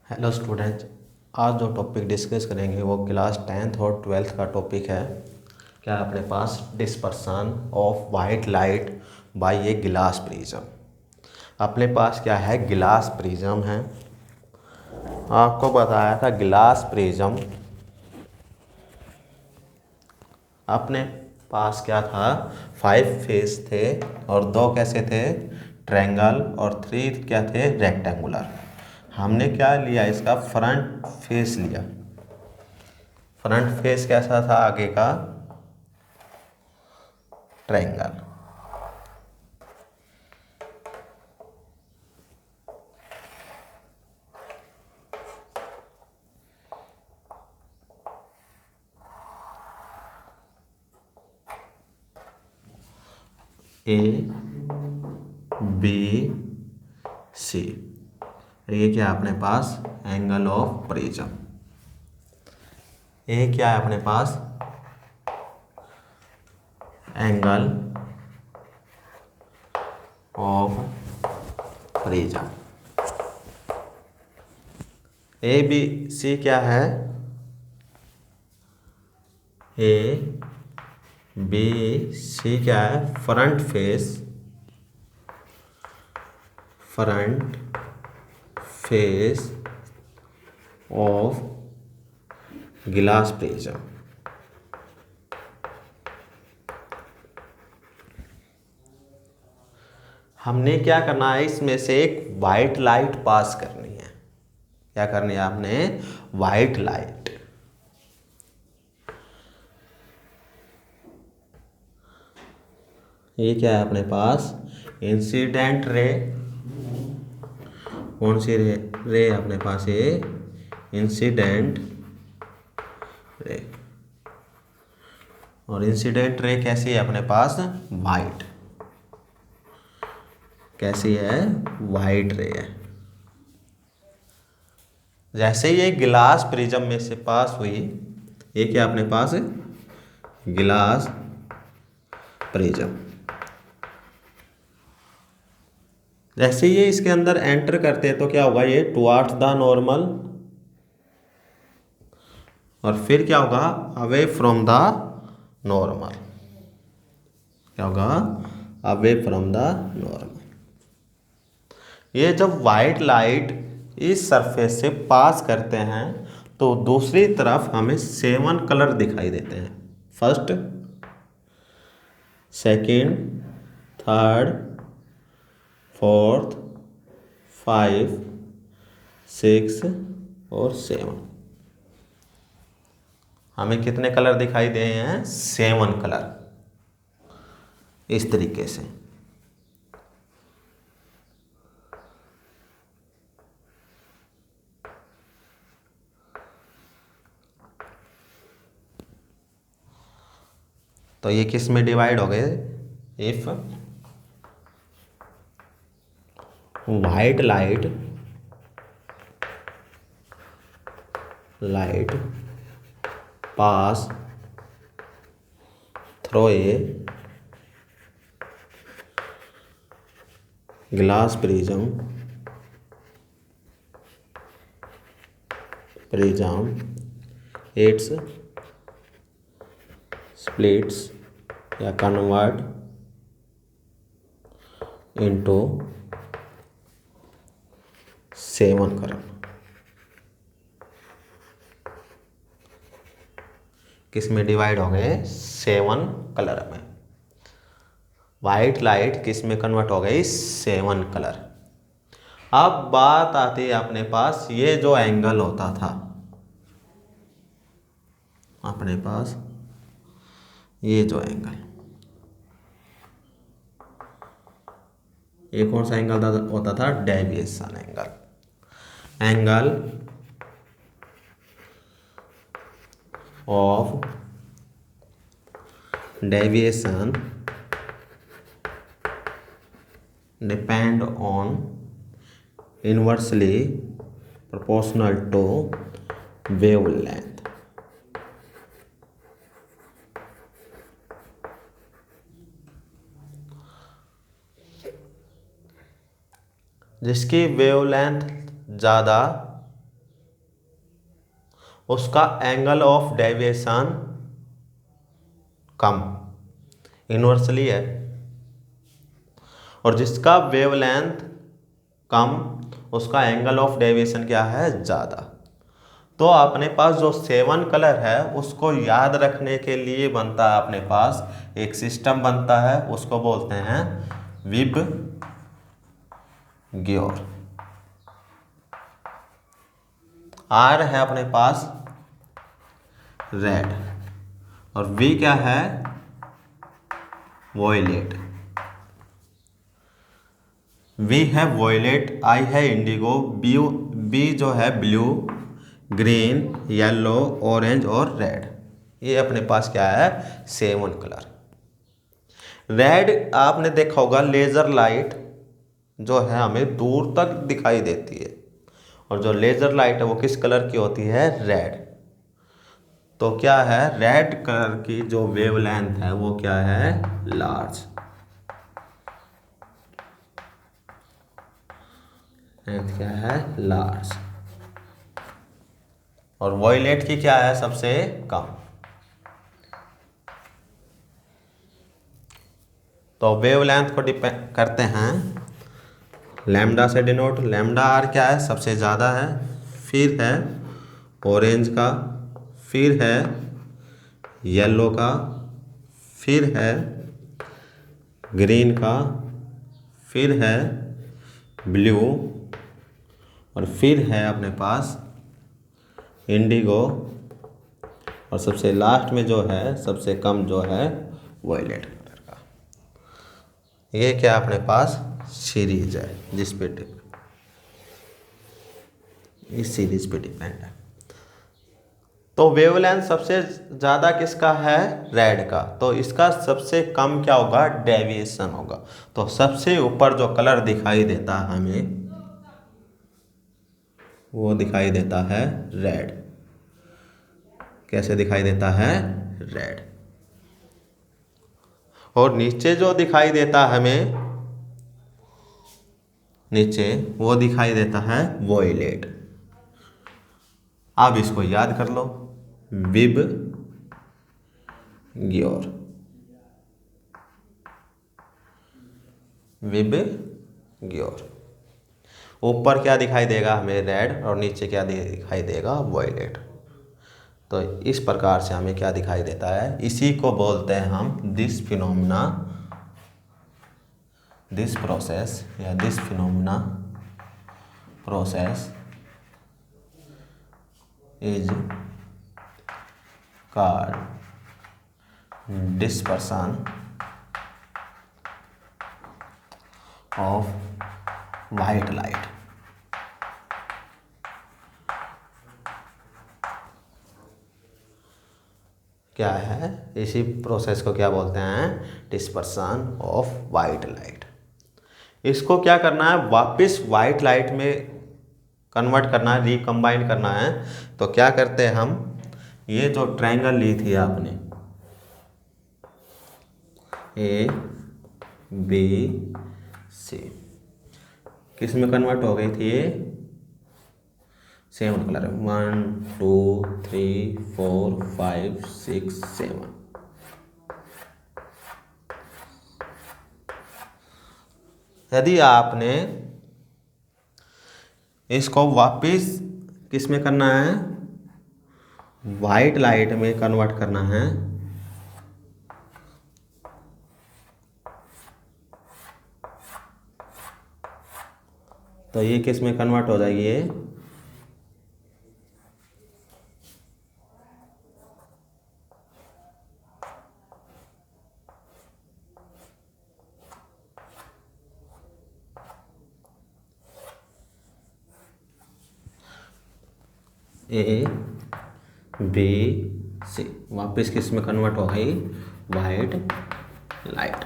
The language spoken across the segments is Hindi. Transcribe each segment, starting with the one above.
Hello students. आज जो टॉपिक डिस्कस करेंगे वो क्लास 10th और 12th का टॉपिक है। क्या अपने पास dispersion of white light by a glass prism. अपने पास क्या है, गिलास प्रिज्म है। आपको बताया था गिलास प्रिज्म अपने पास क्या था, 5 फेस थे और 2 कैसे थे, ट्रायंगल, और 3 क्या थे, रेक्टेंगुलर। हमने क्या लिया, इसका फ्रंट फेस लिया। फ्रंट फेस कैसा था आगे का, ट्रायंगल। ए बी सी, ये क्या है अपने पास, एंगल ऑफ प्रिज्म। ये क्या है अपने पास, angle of prism. A B C क्या है, ए बी सी क्या है, front face, front face of glass prism. हमने क्या करना है, इसमें से एक वाइट लाइट पास करनी है। क्या करनी है आपने, वाइट लाइट। ये क्या है अपने पास, इंसिडेंट रे। कौन सी रे अपने पास, ये इंसिडेंट रे। और इंसिडेंट रे कैसी है अपने पास, वाइट। कैसी है, वाइट रे है। जैसे ये गिलास प्रिज्म में से पास हुई, ये क्या अपने पास है, गिलास प्रिज्म। जैसे ये इसके अंदर एंटर करते हैं तो क्या होगा, ये टुवार्ड्स द नॉर्मल, और फिर क्या होगा, अवे फ्रॉम द नॉर्मल। क्या होगा, अवे फ्रॉम द नॉर्मल। ये जब वाइट लाइट इस सरफेस से पास करते हैं तो दूसरी तरफ हमें 7 कलर दिखाई देते हैं। फर्स्ट, सेकंड, थर्ड, फोर्थ, 5, 6 और 7। हमें कितने कलर दिखाई दे हैं, 7 कलर। इस तरीके से तो ये किस में डिवाइड हो गए, if white light pass through a glass prism its splits या convert into 7 कलर। किस में डिवाइड हो गए, 7 कलर में। वाइट लाइट किस में कन्वर्ट हो गई, 7 कलर। अब बात आती है अपने पास, ये जो एंगल होता था अपने पास, ये जो एंगल, ये कौन सा एंगल होता था, deviation angle. Angle of deviation depend on inversely proportional to wavelength। जिसकी वेवलेंथ ज़्यादा उसका angle of deviation come, inversely है, और जिसका वेवलेंथ कम उसका एंगल ऑफ डेविएशन क्या है, ज़्यादा। तो अपने पास जो 7 कलर है उसको याद रखने के लिए बनता है अपने पास एक सिस्टम बनता है, उसको बोलते हैं विब ग्योर। आर है अपने पास रेड, और वी क्या है, वॉयलेट। वी है वॉयलेट, आई है इंडिगो, बी जो है ब्लू, ग्रीन, येलो, ऑरेंज और रेड। ये अपने पास क्या है, 7 कलर। रेड आपने देखा होगा लेजर लाइट जो है हमें दूर तक दिखाई देती है, और जो लेजर लाइट है वो किस कलर की होती है, रेड। तो क्या है, रेड कलर की जो वेवलेंथ है वो क्या है, लार्ज। लेंथ क्या है, लार्ज। और वॉयलेट की क्या है, सबसे कम। तो वेवलेंथ को डिपेंड करते हैं लैम्डा से डिनोट। लैम्डा आर क्या है, सबसे ज़्यादा है, फिर है ऑरेंज का, फिर है येलो का, फिर है ग्रीन का, फिर है ब्लू, और फिर है अपने पास इंडिगो, और सबसे लास्ट में जो है सबसे कम जो है वॉयलेट कलर का। ये क्या अपने पास सीरीज है जिस पे इस सीरीज पे डिपेंड है। तो वेवलेंथ सबसे ज़्यादा किसका है, रेड का, तो इसका सबसे कम क्या होगा, डेविएशन होगा। तो सबसे ऊपर जो कलर दिखाई देता है हमें वो दिखाई देता है रेड। कैसे दिखाई देता है, रेड। और नीचे जो दिखाई देता है हमें, नीचे वो दिखाई देता है वॉयलेट। आप इसको याद कर लो, विब ग्योर, विब ग्योर। ऊपर क्या दिखाई देगा हमें, रेड, और नीचे क्या दिखाई देगा, वॉयलेट। तो इस प्रकार से हमें क्या दिखाई देता है, इसी को बोलते हैं हम दिस फिनोमिना, दिस प्रोसेस या this phenomena process is called dispersion of white light. क्या है, इसी प्रोसेस को क्या बोलते हैं, डिस्पर्सन ऑफ वाइट लाइट। इसको क्या करना है, वापस वाइट लाइट में कन्वर्ट करना है, रिकम्बाइन करना है। तो क्या करते हैं हम, ये जो ट्रायंगल ली थी आपने, ए बी सी, किस में कन्वर्ट हो गई थी, ये 7 कलर, 1 2 3 4 5 6 7। यदि आपने इसको वापस किस में करना है, वाइट लाइट में कन्वर्ट करना है, तो ये किस में कन्वर्ट हो जाएगी, ए बी सी, वापस किस में कन्वर्ट हो गई, वाइट लाइट।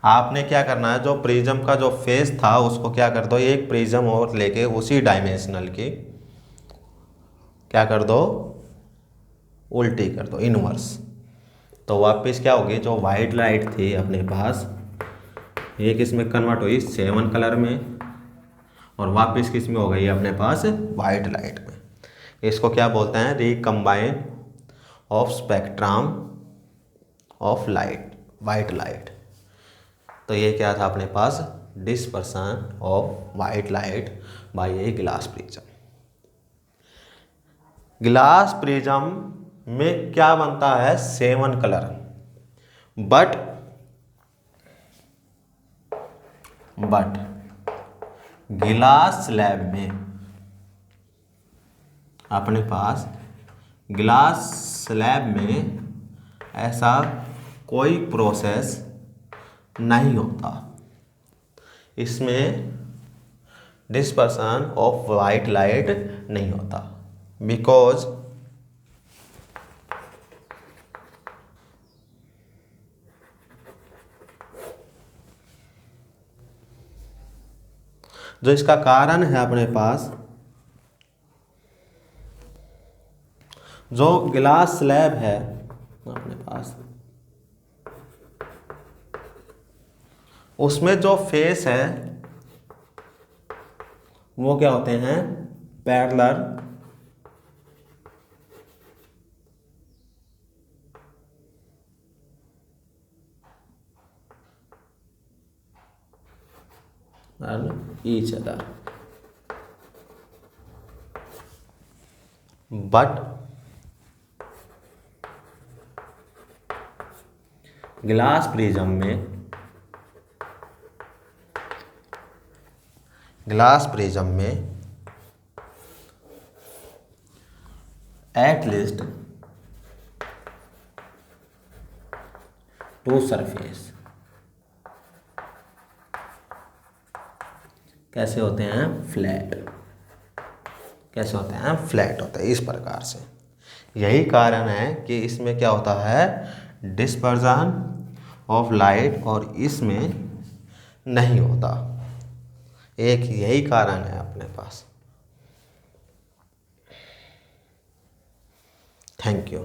आपने क्या करना है, जो प्रिज्म का जो फेस था उसको क्या कर दो, एक प्रिज्म और लेके उसी डायमेंशनल की क्या कर दो, उल्टी कर दो, इनवर्स। तो वापस क्या होगी, जो वाइट लाइट थी अपने पास, ये किस में कन्वर्ट हुई, 7 कलर में, और वापस किस में हो गई अपने पास, वाइट लाइट में। इसको क्या बोलते हैं, recombine of spectrum of light, white light. तो ये क्या था अपने पास, dispersion of white light by a glass prism. Glass prism में क्या बनता है, 7 कलर, बट ग्लास स्लैब में अपने पास, ग्लास स्लैब में ऐसा कोई प्रोसेस नहीं होता। इसमें डिस्पर्सन ऑफ वाइट लाइट नहीं होता, बिकॉज जो इसका कारण है अपने पास, जो ग्लास स्लैब है अपने पास, उसमें जो फेस है वो क्या होते हैं, parallel and each other, but glass prism में एट लीस्ट 2 सरफेस कैसे होते हैं, फ्लैट, कैसे होते हैं, फ्लैट होते हैं, इस प्रकार से। यही कारण है कि इसमें क्या होता है, डिस्पर्सन ऑफ लाइट, और इसमें नहीं होता। एक यही कारण है अपने पास। Thank you.